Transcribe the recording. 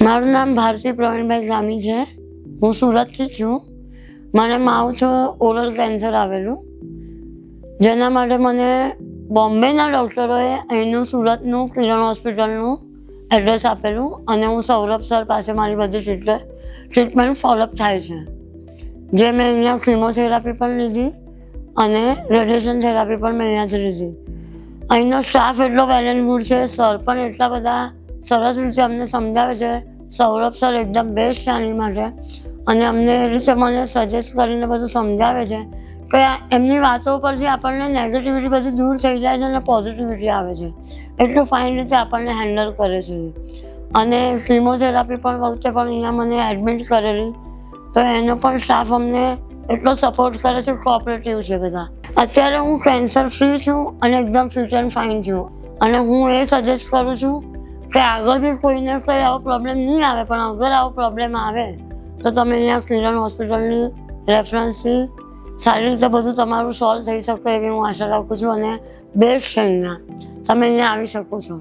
મારું નામ ભારતી પ્રવીણભાઈ ગામી છે. હું સુરતથી છું. મને માઉથ ઓરલ કેન્સર આવેલું, જેના માટે મને બોમ્બેના ડૉક્ટરોએ અહીંનું સુરતનું કિરણ હોસ્પિટલનું એડ્રેસ આપેલું અને હું સૌરભ સર પાસે મારી બધી ટ્રીટમેન્ટ ફોલોઅપ થાય છે. જે મેં અહીંયા કિમોથેરાપી પણ લીધી અને રેડિયેશન થેરાપી પણ મેં અહીંયાથી લીધી. અહીંનો સ્ટાફ એટલો વેલ એન્ડ ગુડ છે. સર પણ એટલા બધા સરસ રીતે અમને સમજાવે છે. સૌરભ સર એકદમ બેસ્ટ છે આની માટે અને અમને એ રીતે મને સજેસ્ટ કરીને બધું સમજાવે છે કે એમની વાતો પરથી આપણને નેગેટિવિટી બધી દૂર થઈ જાય છે અને પોઝિટિવિટી આવે છે. એટલું ફાઇન રીતે આપણને હેન્ડલ કરે છે. અને કિમોથેરાપી પણ વખતે પણ અહીંયા મને એડમિટ કરેલી, તો એનો પણ સ્ટાફ અમને એટલો સપોર્ટ કરે છે, કોઓપરેટિવ છે બધા. અત્યારે હું કેન્સર ફ્રી છું અને એકદમ ફિટ એન્ડ ફાઇન છું. અને હું એ સજેસ્ટ કરું છું કે આગળ બી કોઈને કંઈ આવો પ્રોબ્લેમ નહીં આવે, પણ અગર આવો પ્રોબ્લેમ આવે તો તમે અહીંયા કિરણ હોસ્પિટલની રેફરન્સથી સારી રીતે બધું તમારું સોલ્વ થઈ શકે એવી હું આશા રાખું છું. અને બેસ્ટ છે અહીંયા, તમે અહીંયા આવી શકો છો.